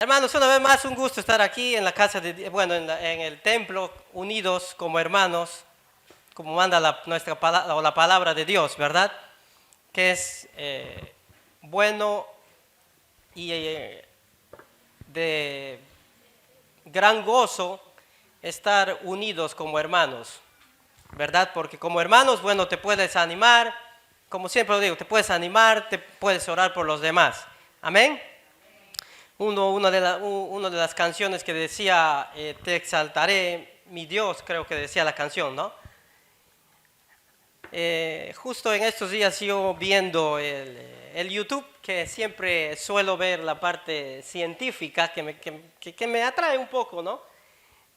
Hermanos, una vez más un gusto estar aquí en la casa de, bueno, en el templo, unidos como hermanos, como manda nuestra palabra, o la palabra de Dios, ¿verdad? Que es bueno y de gran gozo estar unidos como hermanos, ¿verdad? Porque como hermanos, bueno, te puedes animar, como siempre lo digo, te puedes animar, te puedes orar por los demás. Amén. Una de las canciones que decía, te exaltaré, mi Dios, creo que decía la canción, ¿no? Justo en estos días yo viendo el YouTube, que siempre suelo ver la parte científica que me atrae un poco, ¿no?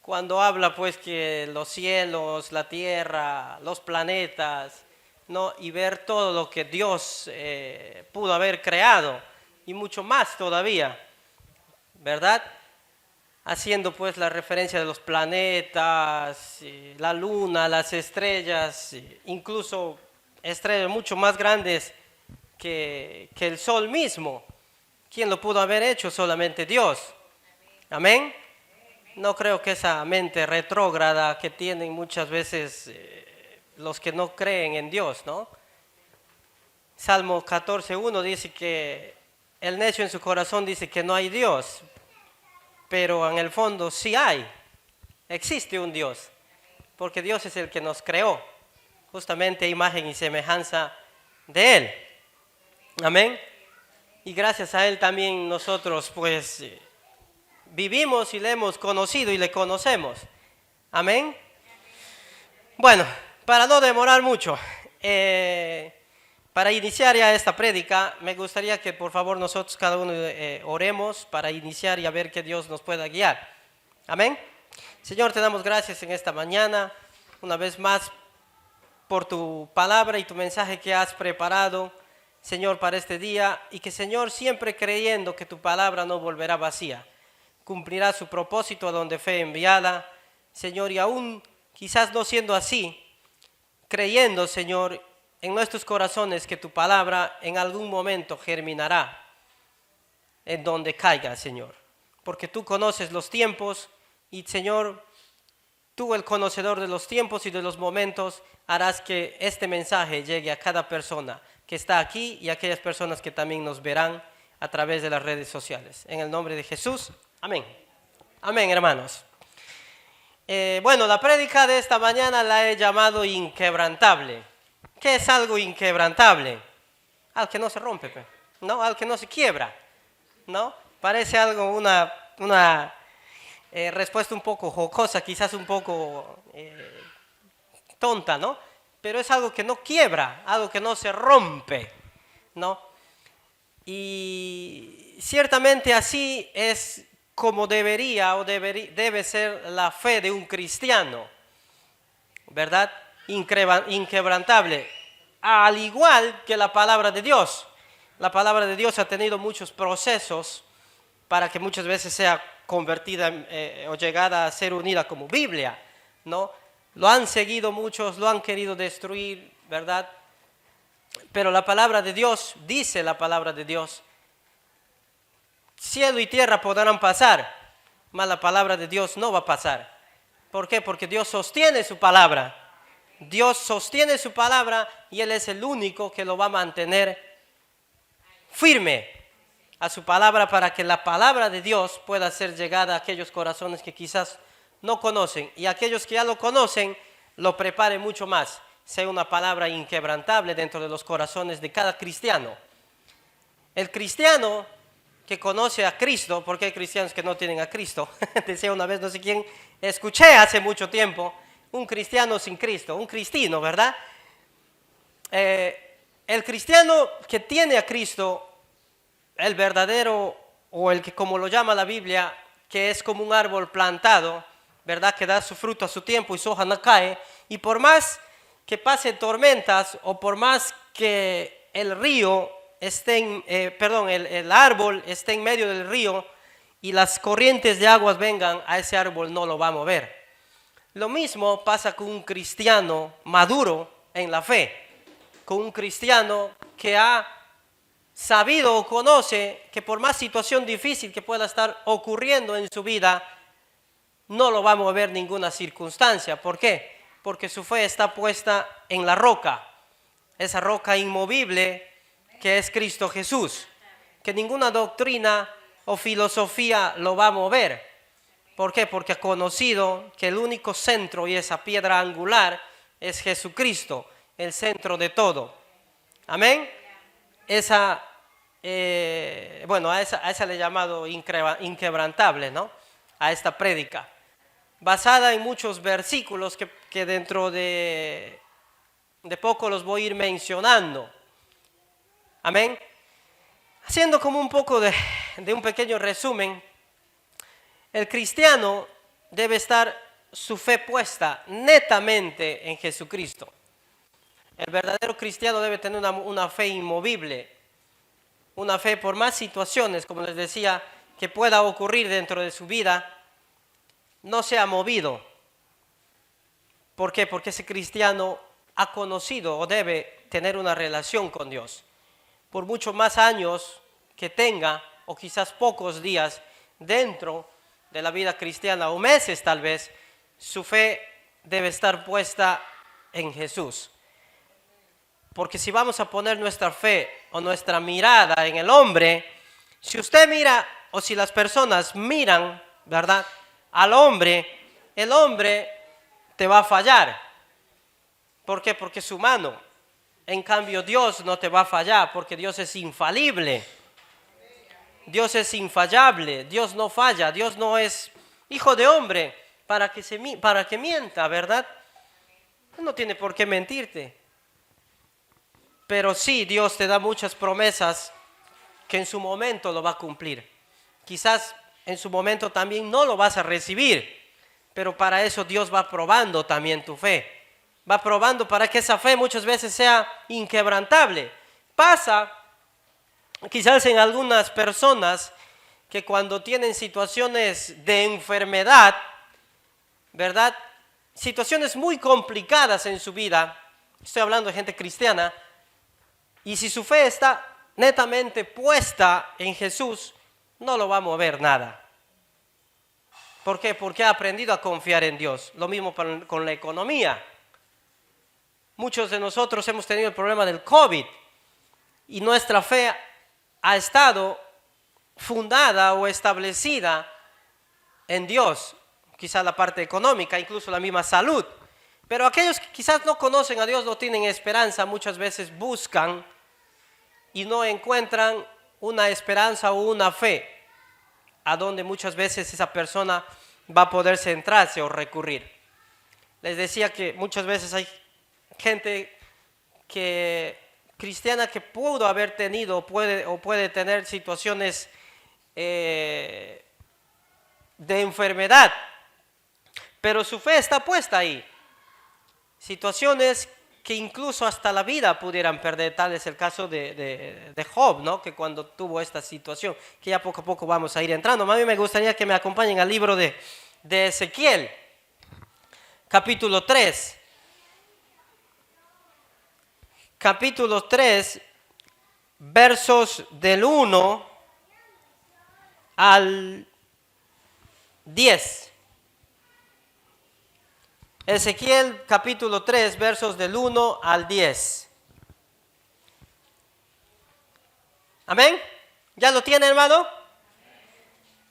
Cuando habla pues que los cielos, la tierra, los planetas, ¿no? Y ver todo lo que Dios pudo haber creado y mucho más todavía, ¿verdad? Haciendo pues la referencia de los planetas, la luna, las estrellas, incluso estrellas mucho más grandes que el sol mismo. ¿Quién lo pudo haber hecho? Solamente Dios. Amén. No creo que esa mente retrógrada que tienen muchas veces los que no creen en Dios, ¿no? Salmo 14:1 dice que el necio en su corazón dice que no hay Dios, pero en el fondo sí hay, existe un Dios, porque Dios es el que nos creó, justamente a imagen y semejanza de Él. Amén. Y gracias a Él también nosotros pues vivimos y le hemos conocido y le conocemos. Amén. Bueno, para no demorar mucho, para iniciar ya esta prédica, me gustaría que por favor nosotros cada uno oremos para iniciar y a ver que Dios nos pueda guiar. Amén. Señor, te damos gracias en esta mañana, una vez más, por tu palabra y tu mensaje que has preparado, Señor, para este día. Y que, Señor, siempre creyendo que tu palabra no volverá vacía, cumplirá su propósito a donde fue enviada, Señor, y aún quizás no siendo así, creyendo, Señor, en nuestros corazones que tu palabra en algún momento germinará en donde caiga, Señor. Porque tú conoces los tiempos y, Señor, tú, el conocedor de los tiempos y de los momentos, harás que este mensaje llegue a cada persona que está aquí y a aquellas personas que también nos verán a través de las redes sociales. En el nombre de Jesús, amén. Amén, hermanos. Bueno, la prédica de esta mañana la he llamado inquebrantable. ¿Qué es algo inquebrantable? Al que no se rompe, ¿no? Al que no se quiebra, ¿no? Parece algo una respuesta un poco jocosa, quizás un poco tonta, ¿no? Pero es algo que no quiebra, algo que no se rompe, ¿no? Y ciertamente así es como debería o debe ser la fe de un cristiano, ¿verdad? Inquebrantable, al igual que la palabra de Dios. La palabra de Dios ha tenido muchos procesos para que muchas veces sea convertida o llegada a ser unida como Biblia, ¿no? Lo han seguido muchos, lo han querido destruir, ¿verdad? Pero la palabra de Dios, dice la palabra de Dios, cielo y tierra podrán pasar, mas la palabra de Dios no va a pasar. ¿Por qué? Porque Dios sostiene su palabra. Dios sostiene su palabra y Él es el único que lo va a mantener firme a su palabra para que la palabra de Dios pueda ser llegada a aquellos corazones que quizás no conocen, y aquellos que ya lo conocen lo preparen mucho más, sea una palabra inquebrantable dentro de los corazones de cada cristiano. El cristiano que conoce a Cristo, porque hay cristianos que no tienen a Cristo, decía una vez, no sé quién, escuché hace mucho tiempo, un cristiano sin Cristo, un cristino, ¿verdad? El cristiano que tiene a Cristo, el verdadero, o el que como lo llama la Biblia, que es como un árbol plantado, ¿verdad? Que da su fruto a su tiempo y su hoja no cae, y por más que pasen tormentas o por más que el río el árbol esté en medio del río y las corrientes de aguas vengan, a ese árbol no lo va a mover. Lo mismo pasa con un cristiano maduro en la fe, con un cristiano que ha sabido o conoce que por más situación difícil que pueda estar ocurriendo en su vida, no lo va a mover ninguna circunstancia. ¿Por qué? Porque su fe está puesta en la roca, esa roca inmovible que es Cristo Jesús, que ninguna doctrina o filosofía lo va a mover. ¿Por qué? Porque ha conocido que el único centro y esa piedra angular es Jesucristo, el centro de todo. Amén. A esa le he llamado inquebrantable, ¿no? A esta prédica, basada en muchos versículos que dentro de poco los voy a ir mencionando. Amén. Haciendo como un poco de un pequeño resumen, el cristiano debe estar su fe puesta netamente en Jesucristo. El verdadero cristiano debe tener una fe inmovible, una fe por más situaciones, como les decía, que pueda ocurrir dentro de su vida, no sea movido. ¿Por qué? Porque ese cristiano ha conocido o debe tener una relación con Dios. Por muchos más años que tenga, o quizás pocos días dentro de la vida cristiana, o meses tal vez, su fe debe estar puesta en Jesús. Porque si vamos a poner nuestra fe o nuestra mirada en el hombre, si usted mira o si las personas miran, ¿verdad?, al hombre, el hombre te va a fallar. ¿Por qué? Porque es humano. En cambio, Dios no te va a fallar porque Dios es infalible. Dios es infallable, Dios no falla, Dios no es hijo de hombre para que mienta, ¿verdad? No tiene por qué mentirte. Pero sí, Dios te da muchas promesas que en su momento lo va a cumplir. Quizás en su momento también no lo vas a recibir, pero para eso Dios va probando también tu fe. Va probando para que esa fe muchas veces sea inquebrantable. Pasa quizás en algunas personas que cuando tienen situaciones de enfermedad, ¿verdad?, situaciones muy complicadas en su vida, estoy hablando de gente cristiana, y si su fe está netamente puesta en Jesús, no lo va a mover nada. ¿Por qué? Porque ha aprendido a confiar en Dios. Lo mismo con la economía. Muchos de nosotros hemos tenido el problema del COVID y nuestra fe ha estado fundada o establecida en Dios, quizás la parte económica, incluso la misma salud. Pero aquellos que quizás no conocen a Dios, no tienen esperanza, muchas veces buscan y no encuentran una esperanza o una fe a donde muchas veces esa persona va a poder centrarse o recurrir. Les decía que muchas veces hay gente cristiana que pudo haber tenido o puede tener situaciones de enfermedad, pero su fe está puesta ahí. Situaciones que incluso hasta la vida pudieran perder, tal es el caso de Job, ¿no?, que cuando tuvo esta situación, que ya poco a poco vamos a ir entrando. A mí me gustaría que me acompañen al libro de Ezequiel, capítulo 3. Capítulo 3, versos del 1 al 10. Ezequiel capítulo 3, versos del 1 al 10. ¿Amén? ¿Ya lo tiene, hermano?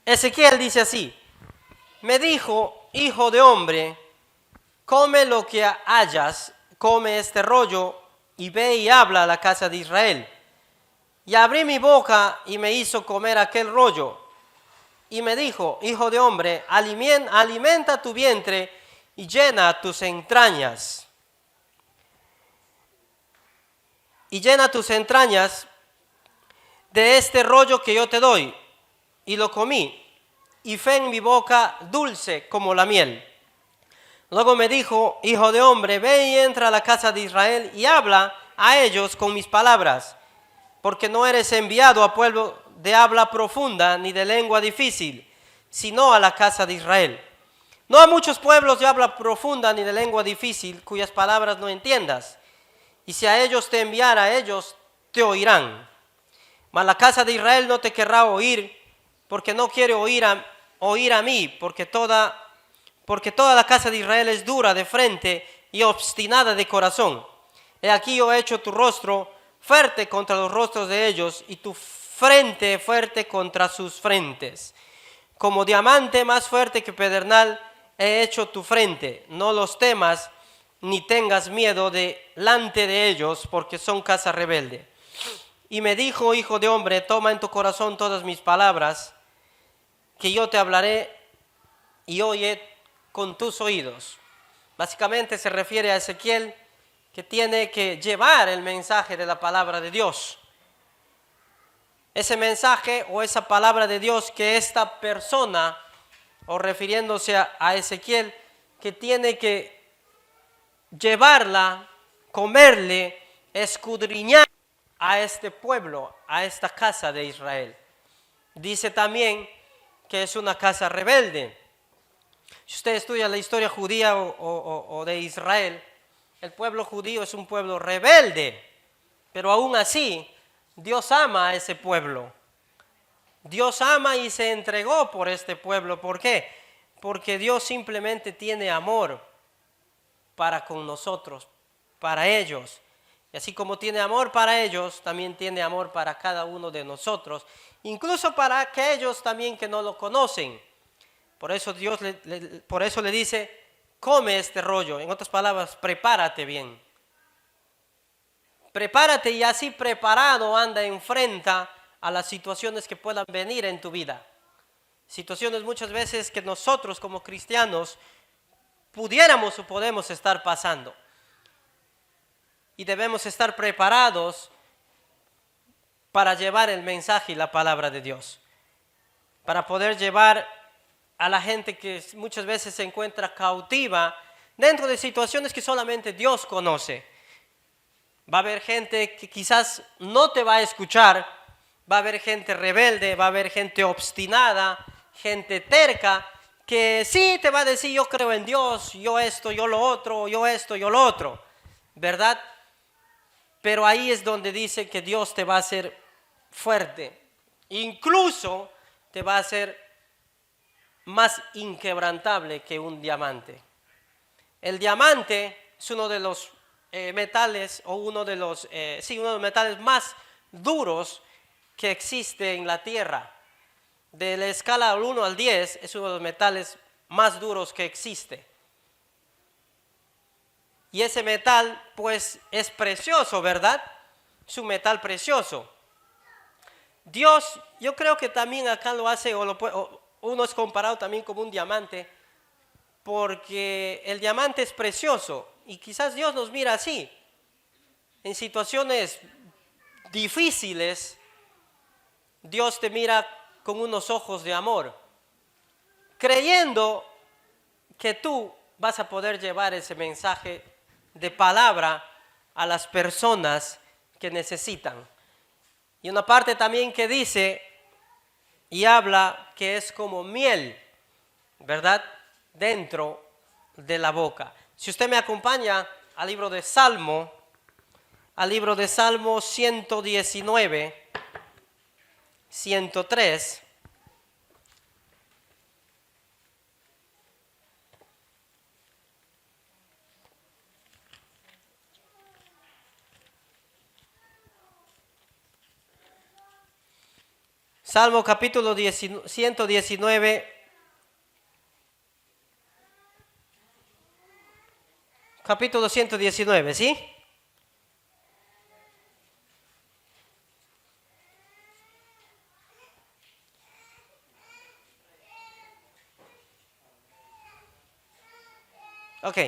Ezequiel dice así: me dijo, hijo de hombre, come lo que hayas, come este rollo y ve y habla a la casa de Israel. Y abrí mi boca y me hizo comer aquel rollo. Y me dijo, hijo de hombre, alimenta tu vientre y llena tus entrañas. Y llena tus entrañas de este rollo que yo te doy. Y lo comí, y fue en mi boca dulce como la miel. Luego me dijo, hijo de hombre, ve y entra a la casa de Israel y habla a ellos con mis palabras, porque no eres enviado a pueblo de habla profunda ni de lengua difícil, sino a la casa de Israel. No a muchos pueblos de habla profunda ni de lengua difícil, cuyas palabras no entiendas. Y si a ellos te enviara, ellos te oirán. Mas la casa de Israel no te querrá oír, porque no quiere oír a mí, porque toda la casa de Israel es dura de frente y obstinada de corazón. He aquí yo he hecho tu rostro fuerte contra los rostros de ellos, y tu frente fuerte contra sus frentes. Como diamante más fuerte que pedernal he hecho tu frente. No los temas ni tengas miedo delante de ellos, porque son casa rebelde. Y me dijo, hijo de hombre, toma en tu corazón todas mis palabras, que yo te hablaré, y oye con tus oídos. Básicamente se refiere a Ezequiel, que tiene que llevar el mensaje de la palabra de Dios. Ese mensaje o esa palabra de Dios que esta persona, o refiriéndose a Ezequiel, que tiene que llevarla, comerle, escudriñar a este pueblo, a esta casa de Israel. Dice también que es una casa rebelde. Si usted estudia la historia judía o de Israel, el pueblo judío es un pueblo rebelde, pero aún así Dios ama a ese pueblo. Dios ama y se entregó por este pueblo. ¿Por qué? Porque Dios simplemente tiene amor para con nosotros, para ellos. Y así como tiene amor para ellos, también tiene amor para cada uno de nosotros, incluso para aquellos también que no lo conocen. Por eso Dios por eso le dice, come este rollo. En otras palabras, prepárate bien. Prepárate, y así preparado anda, enfrenta a las situaciones que puedan venir en tu vida. Situaciones muchas veces que nosotros como cristianos pudiéramos o podemos estar pasando. Y debemos estar preparados para llevar el mensaje y la palabra de Dios. Para poder llevar a la gente que muchas veces se encuentra cautiva dentro de situaciones que solamente Dios conoce. Va a haber gente que quizás no te va a escuchar, va a haber gente rebelde, va a haber gente obstinada, gente terca, que sí te va a decir, yo creo en Dios, yo esto, yo lo otro, yo esto, yo lo otro, ¿verdad? Pero ahí es donde dice que Dios te va a hacer fuerte, incluso te va a hacer más inquebrantable que un diamante. El diamante es uno de los metales, o uno de los metales más duros que existe en la tierra. De la escala del 1 al 10 es uno de los metales más duros que existe. Y ese metal pues es precioso, ¿verdad? Es un metal precioso. Dios, yo creo que también acá lo hace, uno es comparado también como un diamante, porque el diamante es precioso y quizás Dios nos mira así. En situaciones difíciles, Dios te mira con unos ojos de amor, creyendo que tú vas a poder llevar ese mensaje de palabra a las personas que necesitan. Y una parte también que dice y habla que es como miel, ¿verdad? Dentro de la boca. Si usted me acompaña al libro de Salmo 119, 103. Salmo capítulo 119, capítulo 119, ¿sí? Ok,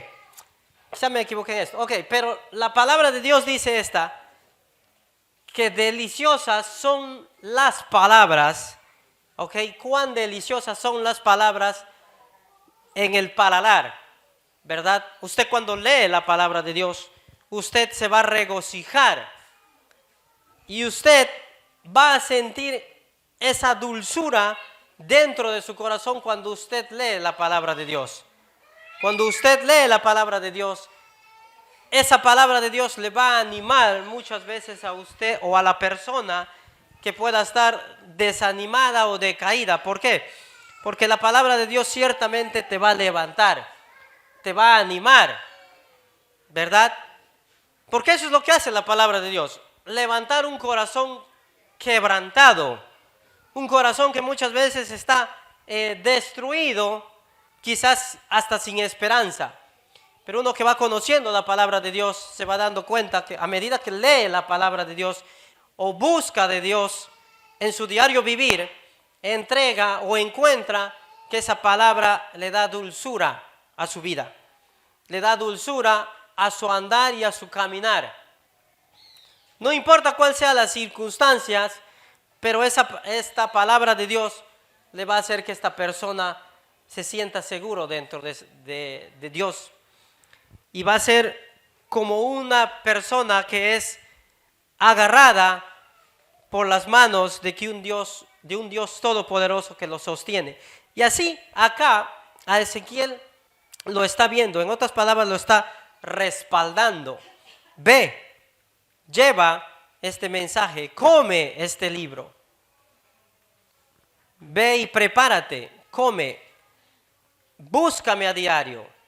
quizá me equivoqué en esto. Ok, pero la palabra de Dios dice que deliciosas son las palabras, ok, cuán deliciosas son las palabras en el paladar, ¿verdad? Usted cuando lee la palabra de Dios, usted se va a regocijar y usted va a sentir esa dulzura dentro de su corazón cuando usted lee la palabra de Dios. Cuando usted lee la palabra de Dios, esa palabra de Dios le va a animar muchas veces a usted o a la persona que pueda estar desanimada o decaída. ¿Por qué? Porque la palabra de Dios ciertamente te va a levantar, te va a animar, ¿verdad? Porque eso es lo que hace la palabra de Dios, levantar un corazón quebrantado, un corazón que muchas veces está destruido, quizás hasta sin esperanza. Pero uno que va conociendo la palabra de Dios se va dando cuenta que a medida que lee la palabra de Dios o busca de Dios en su diario vivir, entrega o encuentra que esa palabra le da dulzura a su vida, le da dulzura a su andar y a su caminar. No importa cuál sean las circunstancias, pero esta palabra de Dios le va a hacer que esta persona se sienta seguro dentro de Dios. Y va a ser como una persona que es agarrada por las manos de un Dios todopoderoso que lo sostiene. Y así acá a Ezequiel lo está viendo, en otras palabras lo está respaldando. Ve, lleva este mensaje, come este libro. Ve y prepárate, come, búscame a diario.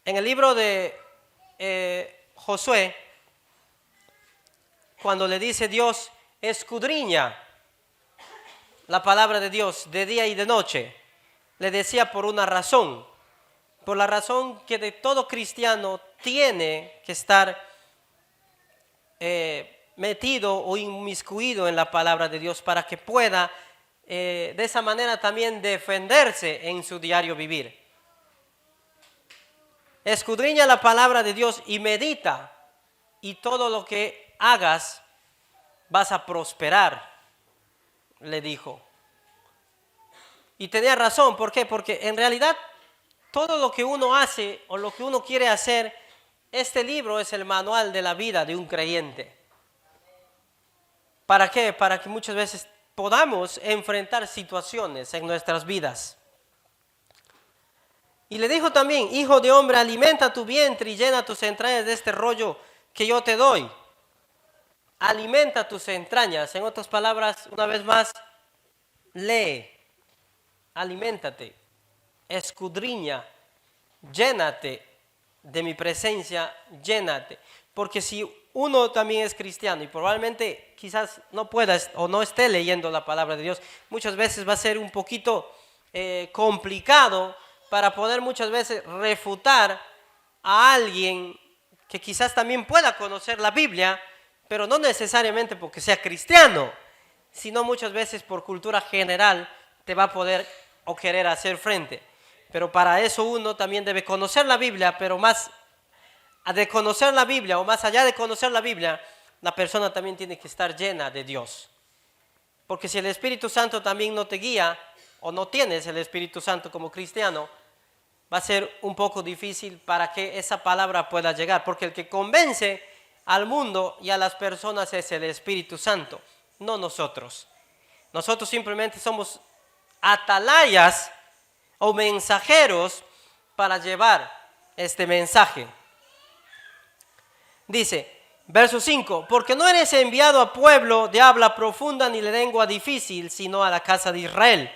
En el libro de Josué, cuando le dice Dios, escudriña la palabra de Dios de día y de noche, le decía por una razón, por la razón que de todo cristiano tiene que estar metido o inmiscuido en la palabra de Dios para que pueda de esa manera también defenderse en su diario vivir. Escudriña la palabra de Dios y medita, y todo lo que hagas vas a prosperar, le dijo. Y tenía razón, ¿por qué? Porque en realidad todo lo que uno hace o lo que uno quiere hacer, este libro es el manual de la vida de un creyente. ¿Para qué? Para que muchas veces podamos enfrentar situaciones en nuestras vidas. Y le dijo también, hijo de hombre, alimenta tu vientre y llena tus entrañas de este rollo que yo te doy. Alimenta tus entrañas. En otras palabras, una vez más, lee, aliméntate, escudriña, llénate de mi presencia, llénate. Porque si uno también es cristiano y probablemente quizás no pueda o no esté leyendo la palabra de Dios, muchas veces va a ser un poquito complicado para poder muchas veces refutar a alguien que quizás también pueda conocer la Biblia, pero no necesariamente porque sea cristiano, sino muchas veces por cultura general te va a poder o querer hacer frente. Pero para eso uno también debe conocer la Biblia, pero más de conocer la Biblia o más allá de conocer la Biblia, la persona también tiene que estar llena de Dios. Porque si el Espíritu Santo también no te guía, o no tienes el Espíritu Santo como cristiano, va a ser un poco difícil para que esa palabra pueda llegar. Porque el que convence al mundo y a las personas es el Espíritu Santo, no nosotros. Nosotros simplemente somos atalayas o mensajeros para llevar este mensaje. Dice, verso 5, porque no eres enviado a pueblo de habla profunda ni de lengua difícil, sino a la casa de Israel.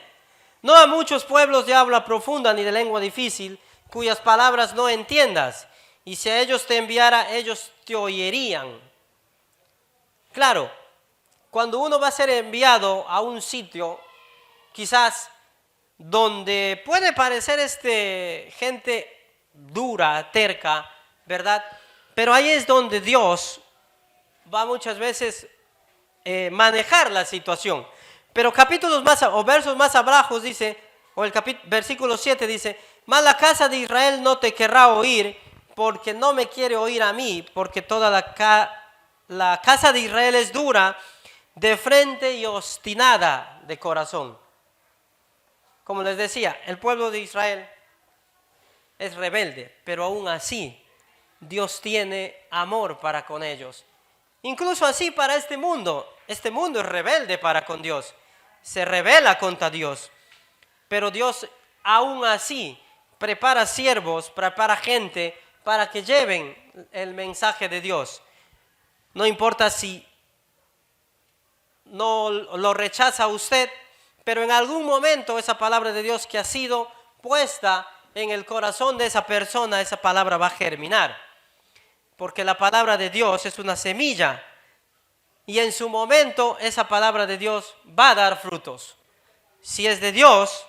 No a muchos pueblos de habla profunda ni de lengua difícil, cuyas palabras no entiendas, y si a ellos te enviara, ellos te oirían. Claro, cuando uno va a ser enviado a un sitio, quizás donde puede parecer gente dura, terca, ¿verdad? Pero ahí es donde Dios va muchas veces manejar la situación. Pero capítulos más o versos más abajo dice, o el versículo 7 dice, mas la casa de Israel no te querrá oír, porque no me quiere oír a mí, porque toda la casa de Israel es dura de frente y obstinada de corazón. Como les decía, el pueblo de Israel es rebelde, pero aún así Dios tiene amor para con ellos. Incluso así para este mundo es rebelde para con Dios, se rebela contra Dios, pero Dios aún así prepara siervos, prepara gente para que lleven el mensaje de Dios. No importa si no lo rechaza usted, pero en algún momento esa palabra de Dios que ha sido puesta en el corazón de esa persona, esa palabra va a germinar. Porque la palabra de Dios es una semilla y en su momento esa palabra de Dios va a dar frutos. Si es de Dios,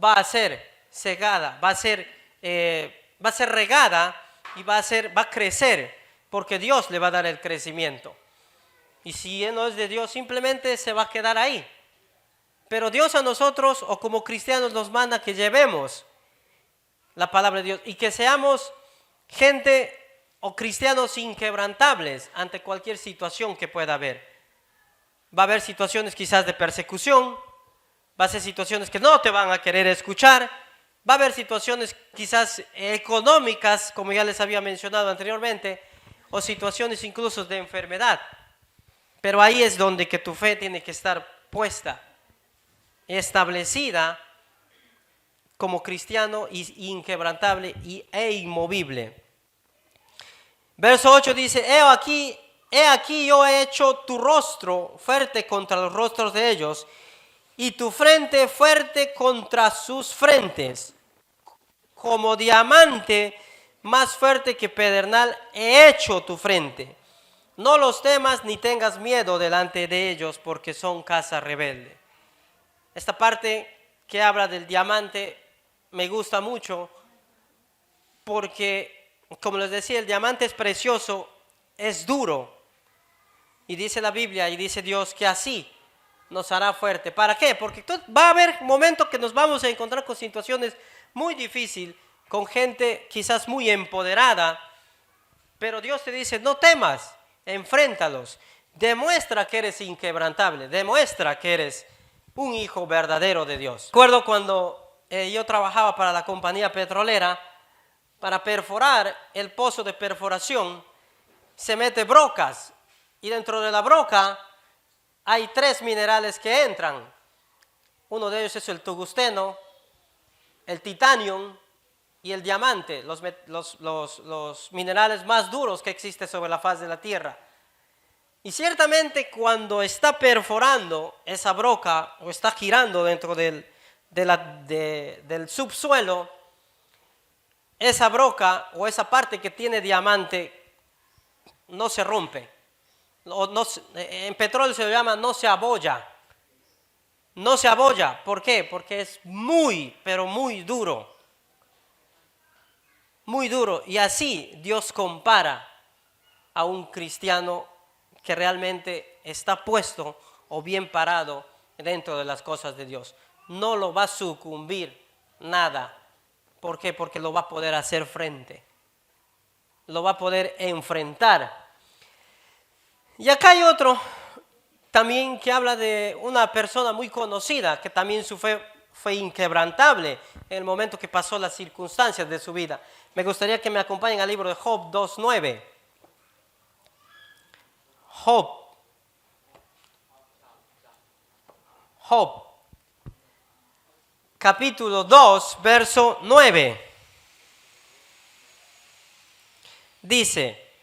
va a ser segada, va a ser regada y va a crecer, porque Dios le va a dar el crecimiento. Y si no es de Dios, simplemente se va a quedar ahí. Pero Dios a nosotros, o como cristianos, nos manda que llevemos la palabra de Dios y que seamos gente o cristianos inquebrantables ante cualquier situación que pueda haber. Va a haber situaciones quizás de persecución, va a ser situaciones que no te van a querer escuchar, va a haber situaciones quizás económicas, como ya les había mencionado anteriormente, o situaciones incluso de enfermedad. Pero ahí es donde que tu fe tiene que estar puesta, establecida como cristiano inquebrantable e inmovible. Verso 8 dice, he aquí yo he hecho tu rostro fuerte contra los rostros de ellos y tu frente fuerte contra sus frentes. Como diamante más fuerte que pedernal he hecho tu frente. No los temas ni tengas miedo delante de ellos porque son casa rebelde. Esta parte que habla del diamante me gusta mucho porque, como les decía, el diamante es precioso, es duro. Y dice la Biblia y dice Dios que así nos hará fuerte. ¿Para qué? Porque va a haber momentos que nos vamos a encontrar con situaciones muy difíciles, con gente quizás muy empoderada, pero Dios te dice, no temas, enfréntalos, demuestra que eres inquebrantable, demuestra que eres un hijo verdadero de Dios. Recuerdo cuando yo trabajaba para la compañía petrolera, para perforar el pozo de perforación, se mete brocas y dentro de la broca hay 3 minerales que entran. Uno de ellos es el tungsteno, el titanio y el diamante, los minerales más duros que existen sobre la faz de la tierra. Y ciertamente cuando está perforando esa broca o está girando dentro del subsuelo, esa broca o esa parte que tiene diamante no se rompe. En petróleo se llama no se abolla. No se abolla. ¿Por qué? Porque es muy, pero muy duro. Muy duro. Y así Dios compara a un cristiano que realmente está puesto o bien parado dentro de las cosas de Dios. No lo va a sucumbir nada. ¿Por qué? Porque lo va a poder hacer frente. Lo va a poder enfrentar. Y acá hay otro también que habla de una persona muy conocida que también su fe fue inquebrantable en el momento que pasó las circunstancias de su vida. Me gustaría que me acompañen al libro de Job 2:9. Job, capítulo 2, verso 9. Dice,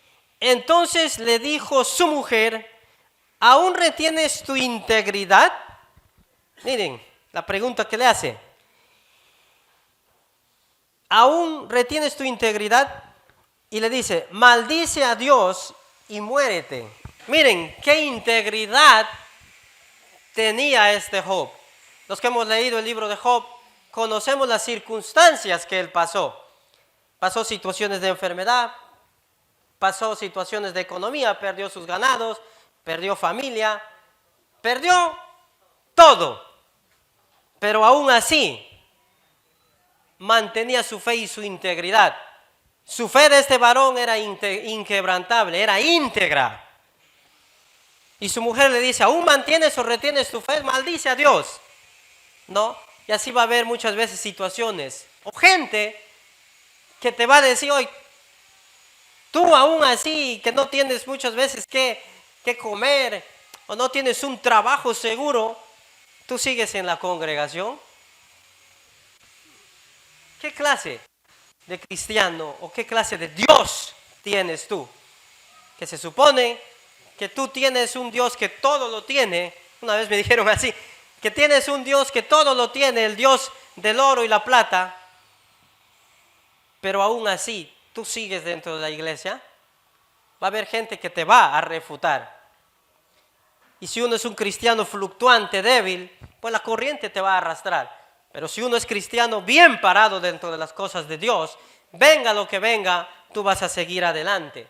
entonces le dijo su mujer, ¿aún retienes tu integridad? Miren la pregunta que le hace. ¿Aún retienes tu integridad? Y le dice, maldice a Dios y muérete. Miren qué integridad tenía este Job. Los que hemos leído el libro de Job, conocemos las circunstancias que él pasó. Pasó situaciones de enfermedad, pasó situaciones de economía, perdió sus ganados, perdió familia, perdió todo. Pero aún así, mantenía su fe y su integridad. Su fe de este varón era inquebrantable, era íntegra. Y su mujer le dice, ¿aún mantienes o retienes tu fe? Maldice a Dios. ¿No? Y así va a haber muchas veces situaciones o gente que te va a decir, hoy tú aún así que no tienes muchas veces que comer o no tienes un trabajo seguro, tú sigues en la congregación. ¿Qué clase de cristiano o qué clase de Dios tienes tú? Que se supone que tú tienes un Dios que todo lo tiene, una vez me dijeron así, que tienes un Dios que todo lo tiene, el Dios del oro y la plata, pero aún así tú sigues dentro de la iglesia, va a haber gente que te va a refutar. Y si uno es un cristiano fluctuante, débil, pues la corriente te va a arrastrar. Pero si uno es cristiano bien parado dentro de las cosas de Dios, venga lo que venga, tú vas a seguir adelante.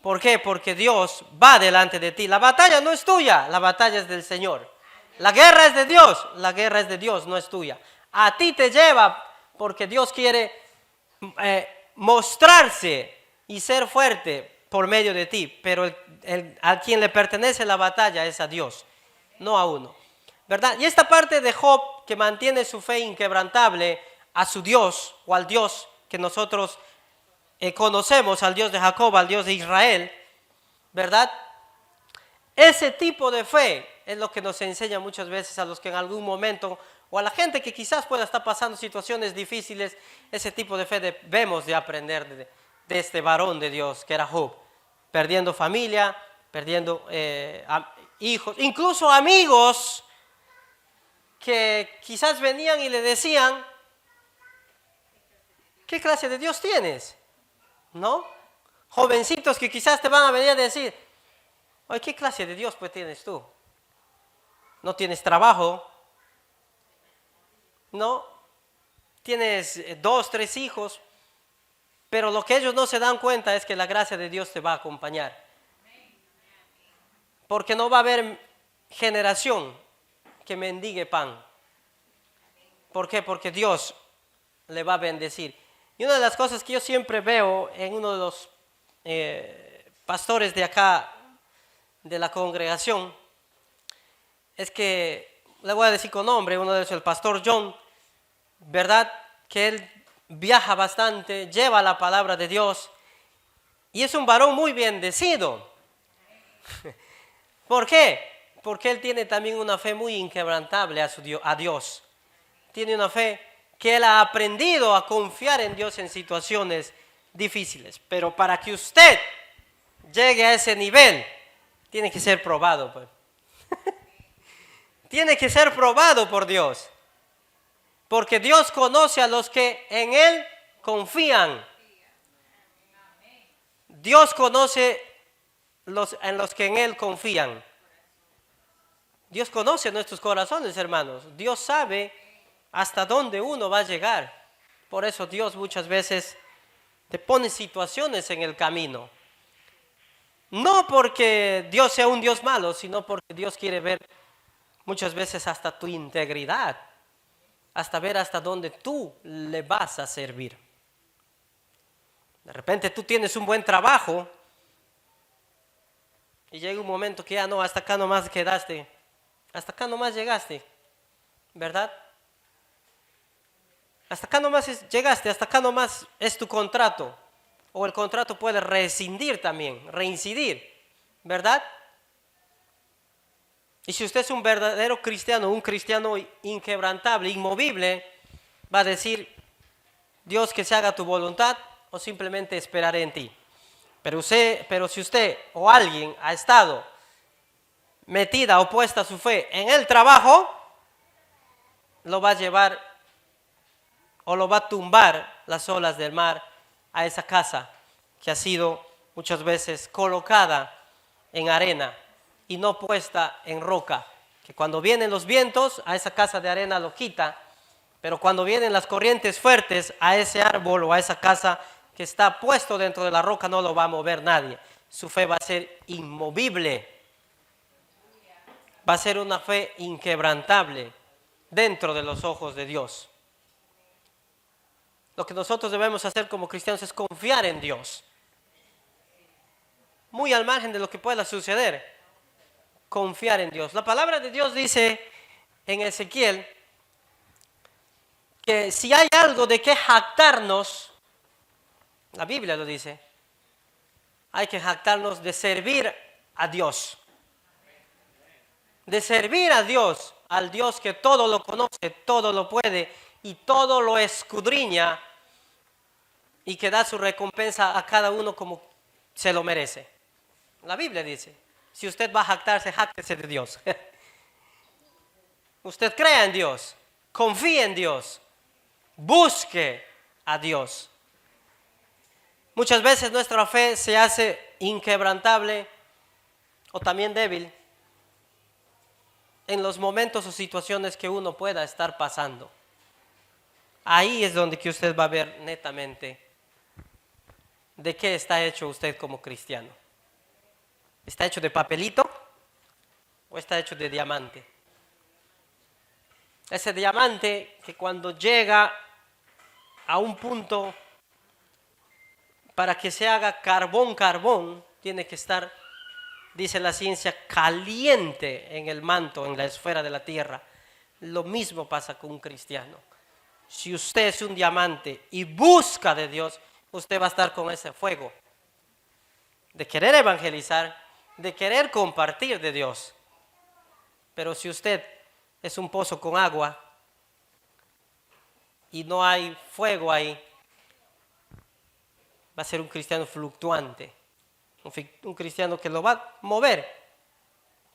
¿Por qué? Porque Dios va delante de ti. La batalla no es tuya, la batalla es del Señor. La guerra es de Dios, la guerra es de Dios, no es tuya. A ti te lleva porque Dios quiere mostrarse y ser fuerte por medio de ti, pero a quien le pertenece la batalla es a Dios, no a uno, ¿verdad? Y esta parte de Job, que mantiene su fe inquebrantable a su Dios o al Dios que nosotros conocemos, al Dios de Jacob, al Dios de Israel, ¿verdad? Ese tipo de fe es lo que nos enseña muchas veces a los que en algún momento, o a la gente que quizás pueda estar pasando situaciones difíciles, ese tipo de fe debemos de aprender de este varón de Dios que era Job, perdiendo familia, perdiendo hijos, incluso amigos que quizás venían y le decían, ¿qué clase de Dios tienes? ¿No? Jovencitos que quizás te van a venir a decir, oye, ¿qué clase de Dios pues tienes tú? No tienes trabajo, no tienes 2, 3 hijos, pero lo que ellos no se dan cuenta es que la gracia de Dios te va a acompañar. Porque no va a haber generación que mendigue pan. ¿Por qué? Porque Dios le va a bendecir. Y una de las cosas que yo siempre veo en uno de los pastores de acá, de la congregación, es que, le voy a decir con nombre, uno de ellos, el pastor John, ¿verdad? Que él viaja bastante, lleva la palabra de Dios y es un varón muy bendecido. ¿Por qué? Porque él tiene también una fe muy inquebrantable a Dios. Tiene una fe que él ha aprendido a confiar en Dios en situaciones difíciles. Pero para que usted llegue a ese nivel, tiene que ser probado, pues. Tiene que ser probado por Dios. Porque Dios conoce a los que en Él confían. Dios conoce en los que en Él confían. Dios conoce nuestros corazones, hermanos. Dios sabe hasta dónde uno va a llegar. Por eso Dios muchas veces te pone situaciones en el camino. No porque Dios sea un Dios malo, sino porque Dios quiere ver muchas veces hasta tu integridad, hasta ver hasta dónde tú le vas a servir. De repente tú tienes un buen trabajo y llega un momento que ya no, hasta acá nomás quedaste, hasta acá nomás llegaste, ¿verdad? Hasta acá nomás llegaste, hasta acá nomás es tu contrato. O el contrato puede reincidir también, ¿verdad? Y si usted es un verdadero cristiano, un cristiano inquebrantable, inmovible, va a decir, Dios, que se haga tu voluntad, o simplemente esperaré en ti. Pero si usted o alguien ha estado metida o puesta su fe en el trabajo, lo va a llevar o lo va a tumbar las olas del mar a esa casa que ha sido muchas veces colocada en arena y no puesta en roca, que cuando vienen los vientos a esa casa de arena lo quita, pero cuando vienen las corrientes fuertes a ese árbol o a esa casa que está puesto dentro de la roca no lo va a mover nadie. Su fe va a ser inmovible, va a ser una fe inquebrantable dentro de los ojos de Dios. Lo que nosotros debemos hacer como cristianos es confiar en Dios. Muy al margen de lo que pueda suceder, confiar en Dios. La palabra de Dios dice en Ezequiel que si hay algo de qué jactarnos, la Biblia lo dice, hay que jactarnos de servir a Dios. De servir a Dios, al Dios que todo lo conoce, todo lo puede y todo lo escudriña y que da su recompensa a cada uno como se lo merece. La Biblia dice, si usted va a jactarse, jáctese de Dios. Usted crea en Dios, confíe en Dios, busque a Dios. Muchas veces nuestra fe se hace inquebrantable o también débil en los momentos o situaciones que uno pueda estar pasando. Ahí es donde que usted va a ver netamente de qué está hecho usted como cristiano. ¿Está hecho de papelito o está hecho de diamante? Ese diamante que cuando llega a un punto para que se haga carbón, tiene que estar, dice la ciencia, caliente en el manto, en la esfera de la tierra. Lo mismo pasa con un cristiano. Si usted es un diamante y busca de Dios, usted va a estar con ese fuego de querer evangelizar, de querer compartir de Dios. Pero si usted es un pozo con agua y no hay fuego ahí, va a ser un cristiano fluctuante, un cristiano que lo va a mover.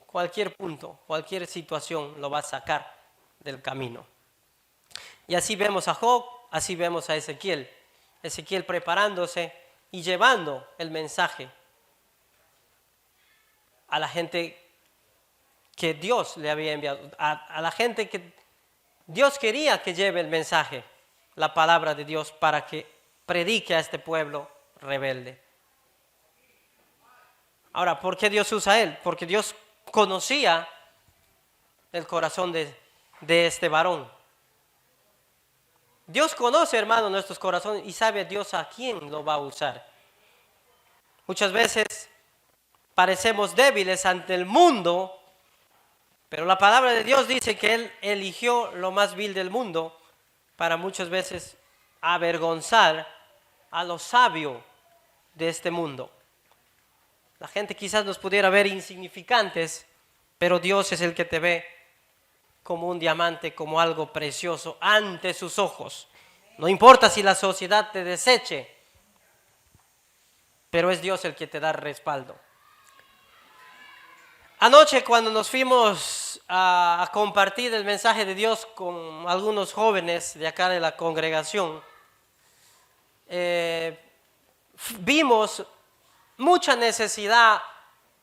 Cualquier punto, cualquier situación lo va a sacar del camino. Y así vemos a Job, así vemos a Ezequiel. Ezequiel preparándose y llevando el mensaje a la gente que Dios le había enviado, a la gente que Dios quería que lleve el mensaje, la palabra de Dios, para que predique a este pueblo rebelde. Ahora, ¿por qué Dios usa a él? Porque Dios conocía el corazón de este varón. Dios conoce, hermano, nuestros corazones y sabe Dios a quién lo va a usar. Muchas veces parecemos débiles ante el mundo, pero la palabra de Dios dice que Él eligió lo más vil del mundo para muchas veces avergonzar a los sabios de este mundo. La gente quizás nos pudiera ver insignificantes, pero Dios es el que te ve como un diamante, como algo precioso ante sus ojos. No importa si la sociedad te deseche, pero es Dios el que te da respaldo. Anoche cuando nos fuimos a compartir el mensaje de Dios con algunos jóvenes de acá de la congregación, vimos mucha necesidad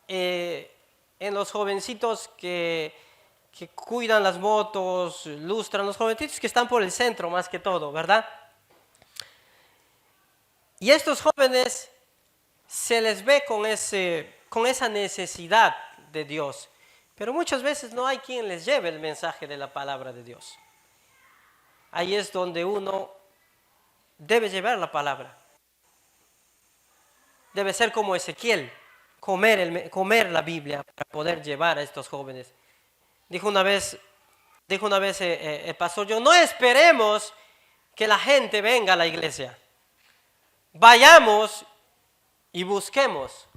en los jovencitos que cuidan las motos, lustran, los jovencitos que están por el centro más que todo, ¿verdad? Y estos jóvenes se les ve con esa necesidad de Dios, pero muchas veces no hay quien les lleve el mensaje de la palabra de Dios. Ahí es donde uno debe llevar la palabra. Debe ser como Ezequiel, comer la Biblia para poder llevar a estos jóvenes. Dijo una vez el pastor, no esperemos que la gente venga a la iglesia. Vayamos y busquemos.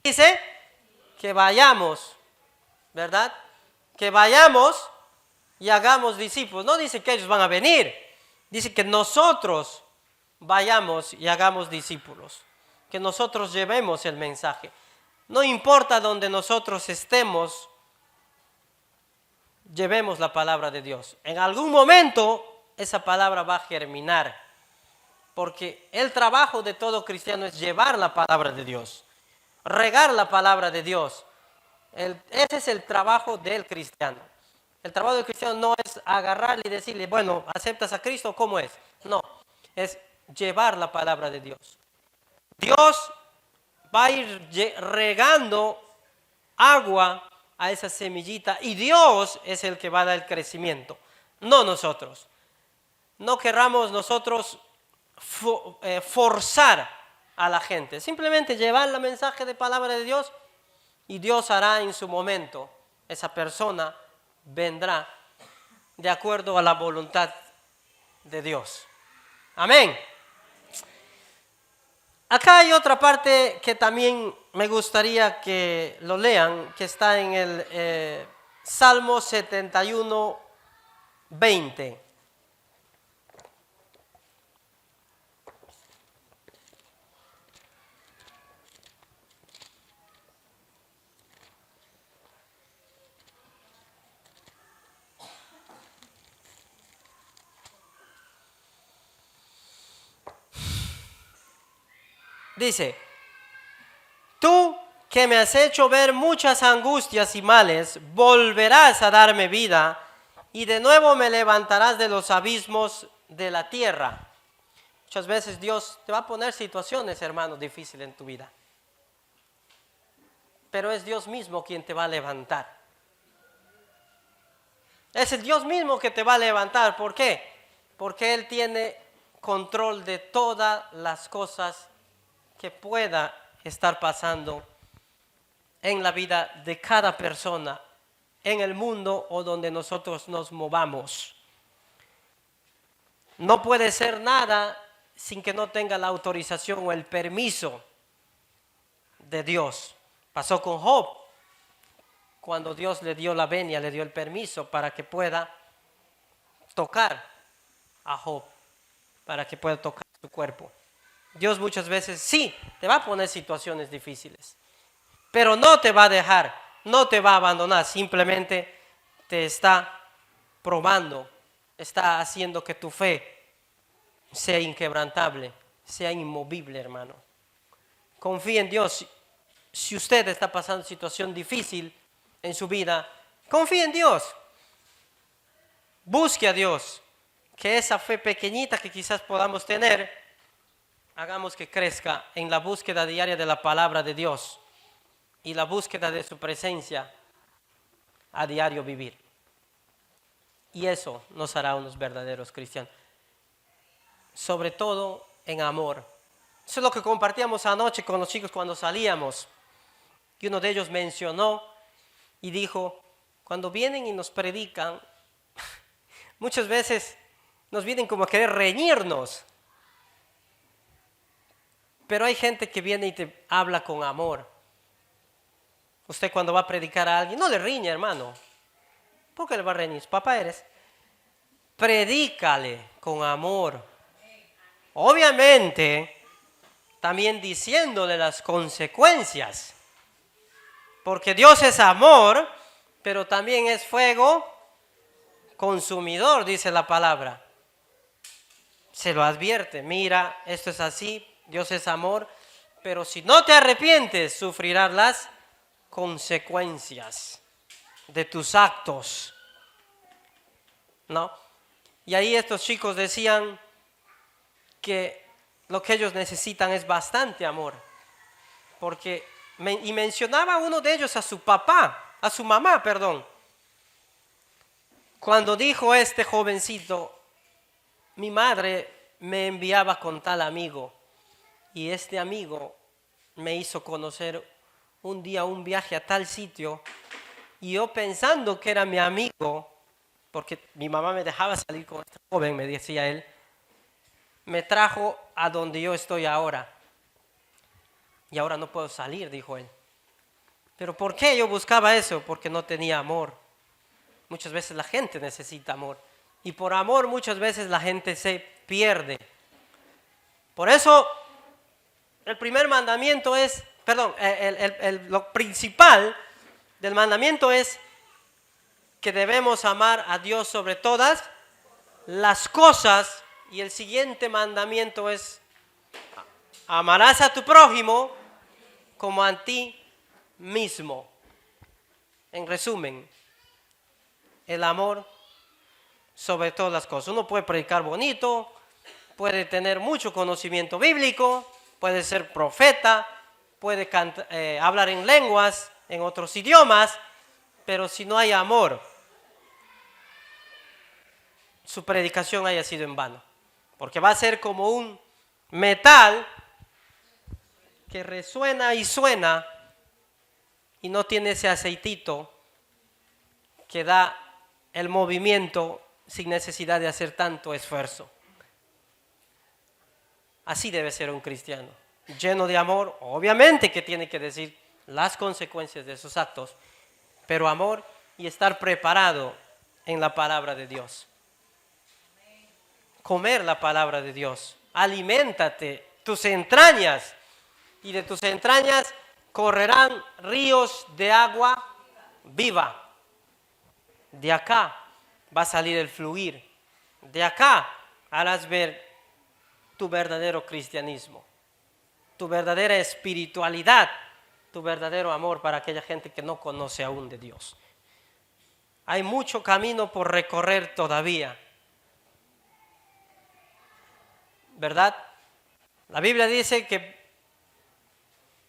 Dice que vayamos, ¿verdad? Que vayamos y hagamos discípulos. No dice que ellos van a venir. Dice que nosotros vayamos y hagamos discípulos. Que nosotros llevemos el mensaje. No importa donde nosotros estemos, llevemos la palabra de Dios. En algún momento esa palabra va a germinar, porque el trabajo de todo cristiano es llevar la palabra de Dios, regar la palabra de Dios. Ese es el trabajo del cristiano. El trabajo del cristiano no es agarrarle y decirle, bueno, ¿aceptas a Cristo? ¿Cómo es? No, es llevar la palabra de Dios. Dios va a ir regando agua a esa semillita y Dios es el que va a dar el crecimiento, no nosotros. No querramos nosotros forzar a la gente, simplemente llevar el mensaje de palabra de Dios y Dios hará en su momento. Esa persona vendrá de acuerdo a la voluntad de Dios. Amén. Acá hay otra parte que también me gustaría que lo lean, que está en el Salmo 71, 20. Dice, tú que me has hecho ver muchas angustias y males, volverás a darme vida y de nuevo me levantarás de los abismos de la tierra. Muchas veces Dios te va a poner situaciones, hermano, difíciles en tu vida. Pero es Dios mismo quien te va a levantar. Es el Dios mismo que te va a levantar. ¿Por qué? Porque Él tiene control de todas las cosas que pueda estar pasando en la vida de cada persona, en el mundo o donde nosotros nos movamos. No puede ser nada sin que no tenga la autorización o el permiso de Dios. Pasó con Job, cuando Dios le dio la venia, le dio el permiso para que pueda tocar a Job, para que pueda tocar su cuerpo. Dios muchas veces sí te va a poner situaciones difíciles, pero no te va a dejar, no te va a abandonar, simplemente te está probando, está haciendo que tu fe sea inquebrantable, sea inmovible, hermano. Confía en Dios. Si usted está pasando situación difícil en su vida, confía en Dios. Busque a Dios. Que esa fe pequeñita que quizás podamos tener, hagamos que crezca en la búsqueda diaria de la palabra de Dios y la búsqueda de su presencia a diario vivir. Y eso nos hará unos verdaderos cristianos. Sobre todo en amor. Eso es lo que compartíamos anoche con los chicos cuando salíamos. Y uno de ellos mencionó y dijo, cuando vienen y nos predican, muchas veces nos vienen como a querer reñirnos. Pero hay gente que viene y te habla con amor. Usted cuando va a predicar a alguien, no le riña, hermano. ¿Por qué le va a reñir? Papá eres. Predícale con amor. Obviamente, también diciéndole las consecuencias. Porque Dios es amor, pero también es fuego consumidor, dice la palabra. Se lo advierte, mira, esto es así, Dios es amor, pero si no te arrepientes, sufrirás las consecuencias de tus actos. ¿No? Y ahí estos chicos decían que lo que ellos necesitan es bastante amor, porque y mencionaba uno de ellos a su mamá, cuando dijo este jovencito, mi madre me enviaba con tal amigo y este amigo me hizo conocer un día un viaje a tal sitio y yo pensando que era mi amigo, porque mi mamá me dejaba salir con este joven, me decía él, me trajo a donde yo estoy ahora. Y ahora no puedo salir, dijo él. ¿Pero por qué yo buscaba eso? Porque no tenía amor. Muchas veces la gente necesita amor. Y por amor muchas veces la gente se pierde. Por eso el primer mandamiento es, lo principal del mandamiento es que debemos amar a Dios sobre todas las cosas. Y el siguiente mandamiento es, amarás a tu prójimo como a ti mismo. En resumen, el amor sobre todas las cosas. Uno puede predicar bonito, puede tener mucho conocimiento bíblico, puede ser profeta, puede hablar en lenguas, en otros idiomas, pero si no hay amor, su predicación haya sido en vano. Porque va a ser como un metal que resuena y suena y no tiene ese aceitito que da el movimiento sin necesidad de hacer tanto esfuerzo. Así debe ser un cristiano, lleno de amor, obviamente que tiene que decir las consecuencias de sus actos, pero amor y estar preparado en la palabra de Dios. Comer la palabra de Dios, aliméntate, tus entrañas, y de tus entrañas correrán ríos de agua viva. De acá va a salir el fluir. De acá harás ver tu verdadero cristianismo. tu verdadera espiritualidad, tu verdadero amor para aquella gente que no conoce aún de Dios. Hay mucho camino por recorrer todavía, ¿verdad? La Biblia dice que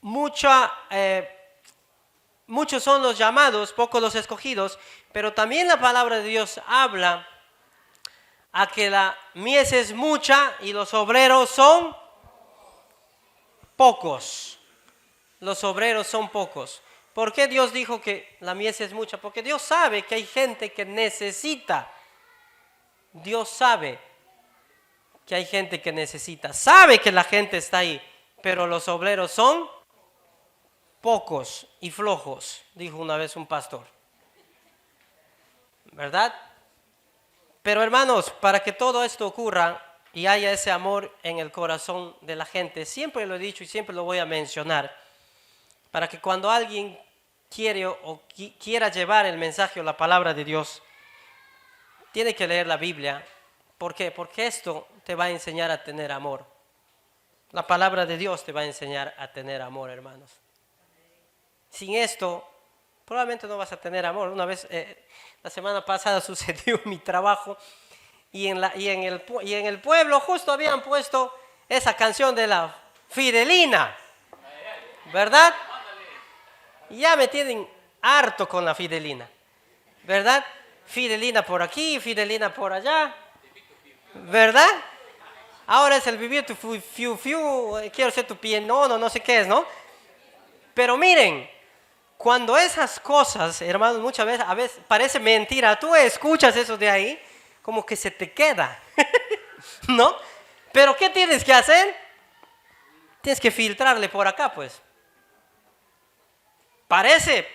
muchos son los llamados, pocos los escogidos, pero también la palabra de Dios habla a que la mies es mucha y los obreros son pocos. Los obreros son pocos. ¿Por qué Dios dijo que la mies es mucha? Porque Dios sabe que hay gente que necesita. Dios sabe que hay gente que necesita. Sabe que la gente está ahí, pero los obreros son pocos y flojos, dijo una vez un pastor. ¿Verdad? Pero hermanos, para que todo esto ocurra y haya ese amor en el corazón de la gente, siempre lo he dicho y siempre lo voy a mencionar, para que cuando alguien quiera llevar el mensaje o la palabra de Dios, tiene que leer la Biblia. ¿Por qué? Porque esto te va a enseñar a tener amor. La palabra de Dios te va a enseñar a tener amor, hermanos. Sin esto, probablemente no vas a tener amor. Una vez, la semana pasada sucedió en mi trabajo y en el pueblo justo habían puesto esa canción de la Fidelina, ¿verdad? Y ya me tienen harto con la Fidelina, ¿verdad? Fidelina por aquí, Fidelina por allá, ¿verdad? Ahora es el vivir tu fiu, quiero ser tu pie, no sé qué es, ¿no? Pero miren, cuando esas cosas, hermanos, muchas veces, a veces parece mentira, tú escuchas eso de ahí, como que se te queda, ¿no? Pero ¿qué tienes que hacer? Tienes que filtrarle por acá, pues. Parece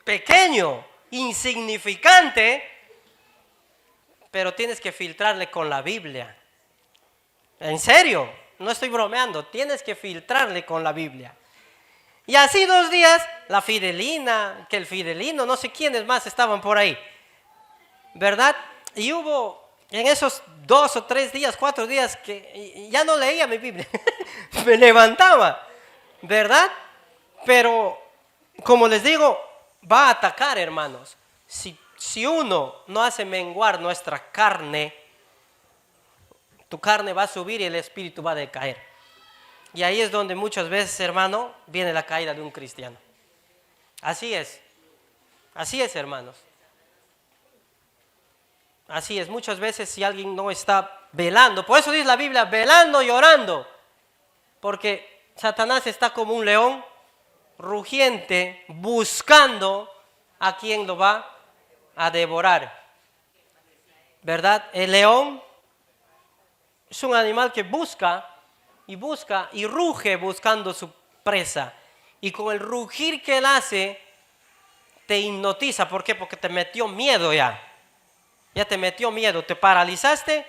pequeño, insignificante, pero tienes que filtrarle con la Biblia. En serio, no estoy bromeando, tienes que filtrarle con la Biblia. Y así 2 días, la Fidelina, que el Fidelino, no sé quiénes más estaban por ahí, ¿verdad? Y hubo en esos 2 o 3 días, 4 días que ya no leía mi Biblia, me levantaba, ¿verdad? Pero como les digo, va a atacar, hermanos. Si uno no hace menguar nuestra carne, tu carne va a subir y el espíritu va a decaer. Y ahí es donde muchas veces, hermano, viene la caída de un cristiano. Así es, hermanos. Así es, muchas veces si alguien no está velando, por eso dice la Biblia, velando y orando, porque Satanás está como un león rugiente, buscando a quien lo va a devorar, ¿verdad? El león es un animal que busca y ruge buscando su presa, y con el rugir que él hace te hipnotiza. ¿Por qué? Porque te metió miedo ya te metió miedo, te paralizaste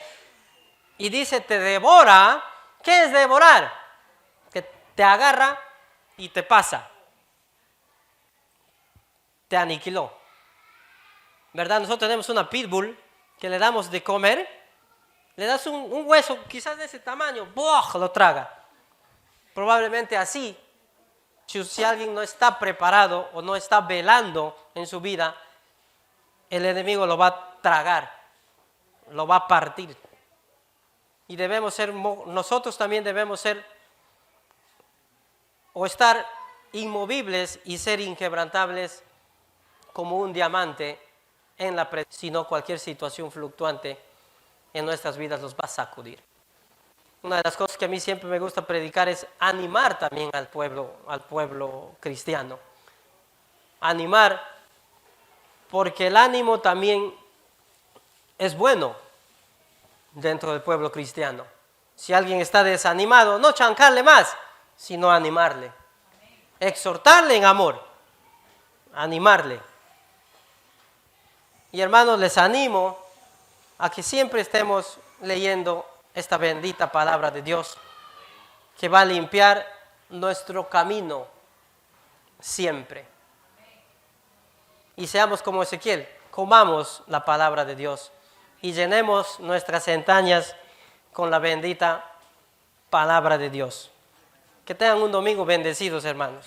y dice te devora. ¿Qué es devorar? Que te agarra y te pasa, te aniquiló, ¿verdad? Nosotros tenemos una pitbull que le damos de comer, le das un hueso quizás de ese tamaño, ¡buah!, lo traga. Probablemente así, si alguien no está preparado o no está velando en su vida, el enemigo lo va a tragar, lo va a partir. Y nosotros también debemos ser o estar inmovibles y ser inquebrantables como un diamante en la presencia, sino cualquier situación fluctuante en nuestras vidas los va a sacudir. Una de las cosas que a mí siempre me gusta predicar es animar también al pueblo cristiano. Animar, porque el ánimo también es bueno dentro del pueblo cristiano. Si alguien está desanimado, no chancarle más, sino animarle. Exhortarle en amor, animarle. Y hermanos, les animo a que siempre estemos leyendo esta bendita palabra de Dios, que va a limpiar nuestro camino siempre. Y seamos como Ezequiel, comamos la palabra de Dios y llenemos nuestras entrañas con la bendita palabra de Dios. Que tengan un domingo bendecidos, hermanos.